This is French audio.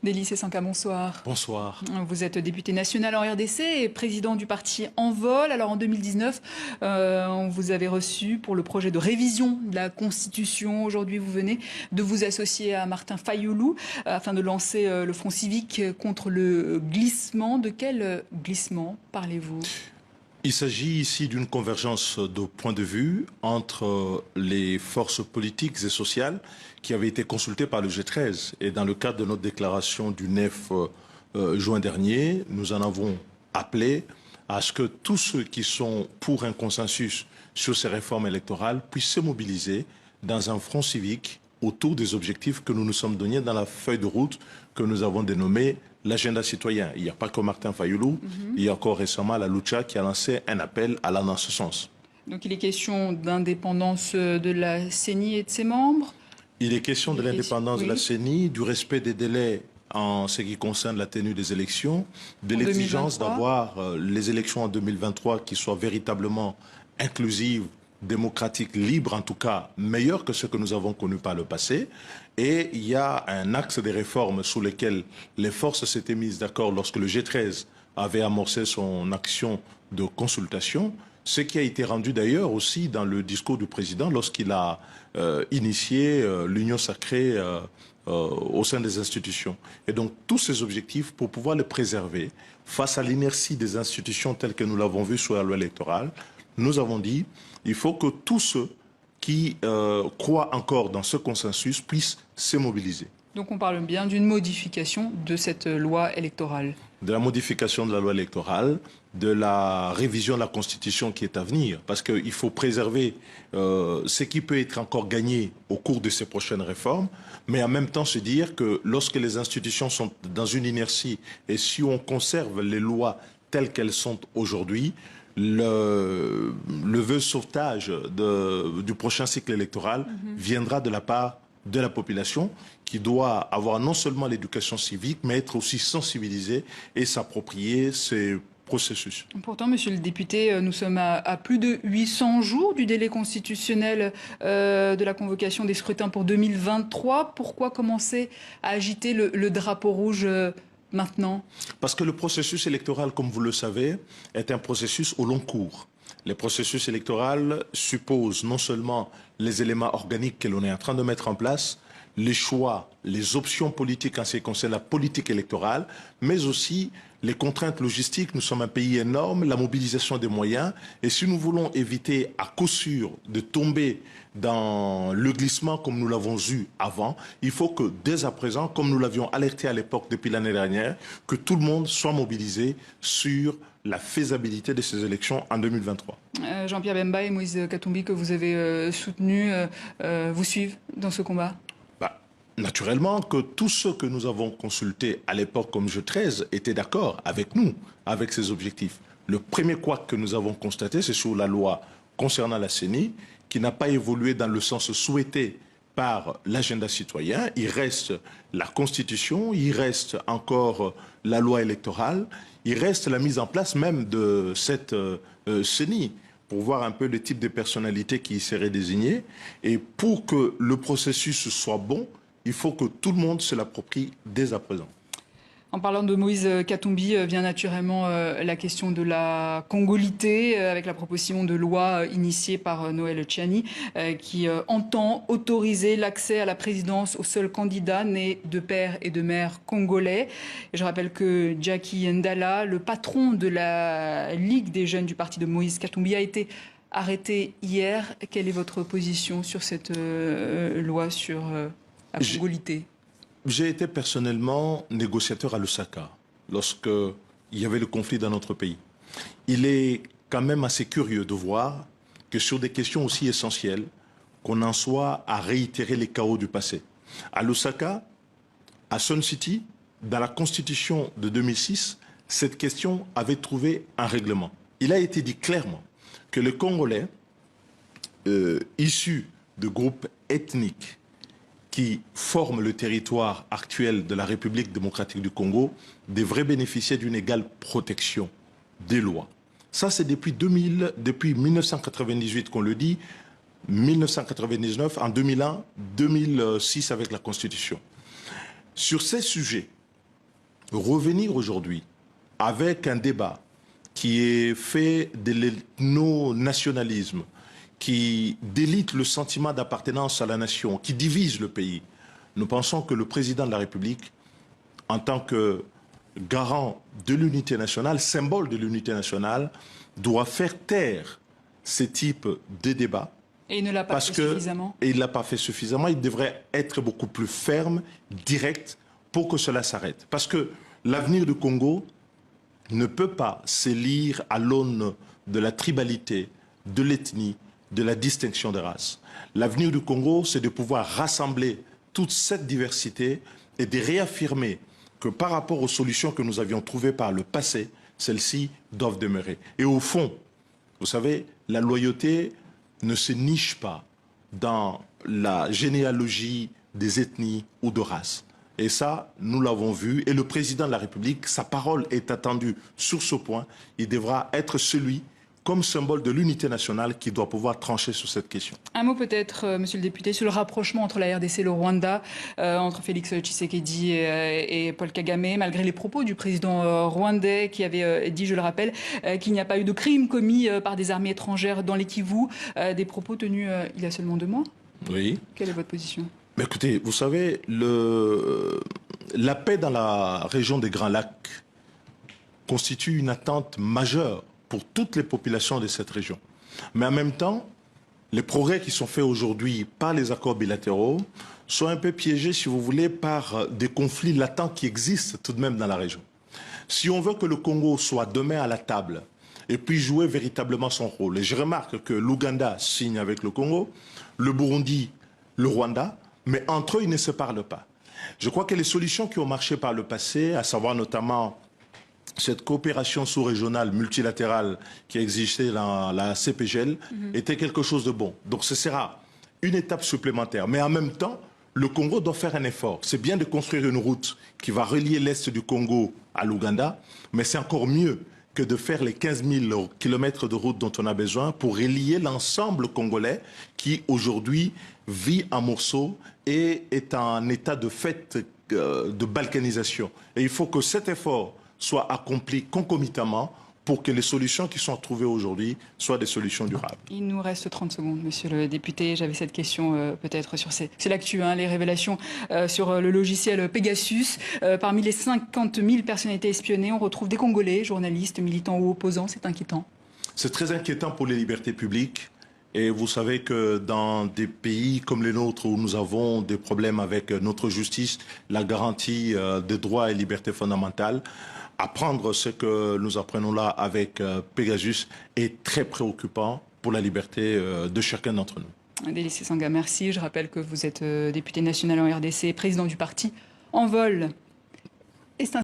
Délice Sanka, bonsoir. Bonsoir. Vous êtes député national en RDC et président du parti Envol. Alors en 2019, on vous avait reçu pour le projet de révision de la Constitution. Aujourd'hui, vous venez de vous associer à Martin Fayoulou afin de lancer le front civique contre le glissement. De quel glissement parlez-vous ? Il s'agit ici d'une convergence de points de vue entre les forces politiques et sociales qui avaient été consultées par le G13. Et dans le cadre de notre déclaration du 9 juin dernier, nous en avons appelé à ce que tous ceux qui sont pour un consensus sur ces réformes électorales puissent se mobiliser dans un front civique autour des objectifs que nous nous sommes donnés dans la feuille de route que nous avons dénommée l'agenda citoyen. Il n'y a pas que Martin Fayoulou, il y a encore récemment la Lucha qui a lancé un appel allant dans ce sens. Donc il est question d'indépendance de la CENI et de ses membres. Il est question de l'indépendance de la CENI, du respect des délais en ce qui concerne la tenue des élections, de l'exigence d'avoir les élections en 2023 qui soient véritablement inclusives, démocratiques, libres, en tout cas meilleures que ce que nous avons connu par le passé. Et il y a un axe des réformes sous lesquelles les forces s'étaient mises d'accord lorsque le G13 avait amorcé son action de consultation, ce qui a été rendu d'ailleurs aussi dans le discours du président lorsqu'il a initié l'union sacrée au sein des institutions. Et donc tous ces objectifs, pour pouvoir les préserver face à l'inertie des institutions telles que nous l'avons vu sur la loi électorale, nous avons dit il faut que tous ceux qui croient encore dans ce consensus puissent se mobiliser. Donc on parle bien d'une modification de cette loi électorale. De la modification de la loi électorale, de la révision de la Constitution qui est à venir, parce qu'il faut préserver ce qui peut être encore gagné au cours de ces prochaines réformes, mais en même temps se dire que lorsque les institutions sont dans une inertie et si on conserve les lois telles qu'elles sont aujourd'hui, le vœu sauvetage du prochain cycle électoral viendra de la part de la population qui doit avoir non seulement l'éducation civique, mais être aussi sensibilisée et s'approprier ces processus. Pourtant, monsieur le député, nous sommes à plus de 800 jours du délai constitutionnel de la convocation des scrutins pour 2023. Pourquoi commencer à agiter le drapeau rouge maintenant? Parce que le processus électoral, comme vous le savez, est un processus au long cours. Les processus électoraux supposent non seulement les éléments organiques que l'on est en train de mettre en place, les choix, les options politiques en ce qui concerne la politique électorale, mais aussi les contraintes logistiques. Nous sommes un pays énorme, la mobilisation des moyens. Et si nous voulons éviter à coup sûr de tomber dans le glissement comme nous l'avons eu avant, il faut que dès à présent, comme nous l'avions alerté à l'époque depuis l'année dernière, que tout le monde soit mobilisé sur la faisabilité de ces élections en 2023. Jean-Pierre Bemba et Moïse Katumbi, que vous avez soutenus, vous suivent dans ce combat? Naturellement que tous ceux que nous avons consultés à l'époque comme G13 étaient d'accord avec nous, avec ces objectifs. Le premier couac que nous avons constaté, c'est sur la loi concernant la CENI, qui n'a pas évolué dans le sens souhaité par l'agenda citoyen. Il reste la Constitution, il reste encore la loi électorale, il reste la mise en place même de cette CENI, pour voir un peu le type de personnalité qui y serait désignée. Et pour que le processus soit bon, il faut que tout le monde se l'approprie dès à présent. En parlant de Moïse Katumbi, vient naturellement la question de la congolité, avec la proposition de loi initiée par Noël Tchiani, qui entend autoriser l'accès à la présidence aux seuls candidats nés de père et de mère congolais. Et je rappelle que Jackie Ndala, le patron de la Ligue des jeunes du parti de Moïse Katumbi, a été arrêté hier. Quelle est votre position sur cette loi sur la congolité? J'ai été personnellement négociateur à Lusaka lorsque il y avait le conflit dans notre pays. Il est quand même assez curieux de voir que sur des questions aussi essentielles, qu'on en soit à réitérer les chaos du passé. À Lusaka, à Sun City, dans la constitution de 2006, cette question avait trouvé un règlement. Il a été dit clairement que les Congolais issus de groupes ethniques qui forment le territoire actuel de la République démocratique du Congo devraient bénéficier d'une égale protection des lois. Ça, c'est depuis 1998 qu'on le dit, 1999, en 2001, 2006 avec la Constitution. Sur ces sujets, revenir aujourd'hui avec un débat qui est fait de l'ethno-nationalisme, qui délite le sentiment d'appartenance à la nation, qui divise le pays, nous pensons que le président de la République, en tant que garant de l'unité nationale, symbole de l'unité nationale, doit faire taire ce type de débat. Et il ne l'a pas fait suffisamment. Et il ne l'a pas fait suffisamment. Il devrait être beaucoup plus ferme, direct, pour que cela s'arrête. Parce que l'avenir du Congo ne peut pas s'élire à l'aune de la tribalité, de l'ethnie, de la distinction des races. L'avenir du Congo, c'est de pouvoir rassembler toute cette diversité et de réaffirmer que par rapport aux solutions que nous avions trouvées par le passé, celles-ci doivent demeurer. Et au fond, vous savez, la loyauté ne se niche pas dans la généalogie des ethnies ou de races. Et ça, nous l'avons vu. Et le président de la République, sa parole est attendue sur ce point. Il devra être celui, comme symbole de l'unité nationale, qui doit pouvoir trancher sur cette question. Un mot peut-être, monsieur le député, sur le rapprochement entre la RDC et le Rwanda, entre Félix Tshisekedi et Paul Kagame, malgré les propos du président rwandais qui avait dit, je le rappelle, qu'il n'y a pas eu de crime commis par des armées étrangères dans les Kivu, des propos tenus il y a seulement 2 mois. Oui. Quelle est votre position ? Mais écoutez, vous savez, la paix dans la région des Grands Lacs constitue une attente majeure pour toutes les populations de cette région. Mais en même temps, les progrès qui sont faits aujourd'hui par les accords bilatéraux sont un peu piégés, si vous voulez, par des conflits latents qui existent tout de même dans la région. Si on veut que le Congo soit demain à la table et puis jouer véritablement son rôle, et je remarque que l'Ouganda signe avec le Congo, le Burundi, le Rwanda, mais entre eux, ils ne se parlent pas. Je crois que les solutions qui ont marché par le passé, à savoir notamment cette coopération sous-régionale multilatérale qui existait dans la CPGL, était quelque chose de bon. Donc ce sera une étape supplémentaire. Mais en même temps, le Congo doit faire un effort. C'est bien de construire une route qui va relier l'Est du Congo à l'Ouganda, mais c'est encore mieux que de faire les 15 000 kilomètres de route dont on a besoin pour relier l'ensemble congolais qui aujourd'hui vit en morceaux et est en état de fait de balkanisation. Et il faut que cet effort soit accompli concomitamment pour que les solutions qui sont trouvées aujourd'hui soient des solutions durables. Il nous reste 30 secondes, monsieur le député. J'avais cette question peut-être sur c'est l'actu, hein, les révélations sur le logiciel Pegasus. Parmi les 50 000 personnalités espionnées, on retrouve des Congolais, journalistes, militants ou opposants. C'est inquiétant. C'est très inquiétant pour les libertés publiques. Et vous savez que dans des pays comme les nôtres où nous avons des problèmes avec notre justice, la garantie des droits et libertés fondamentales, apprendre ce que nous apprenons là avec Pegasus est très préoccupant pour la liberté de chacun d'entre nous. Délice Sanga, merci. Je rappelle que vous êtes député national en RDC, président du parti En Vol.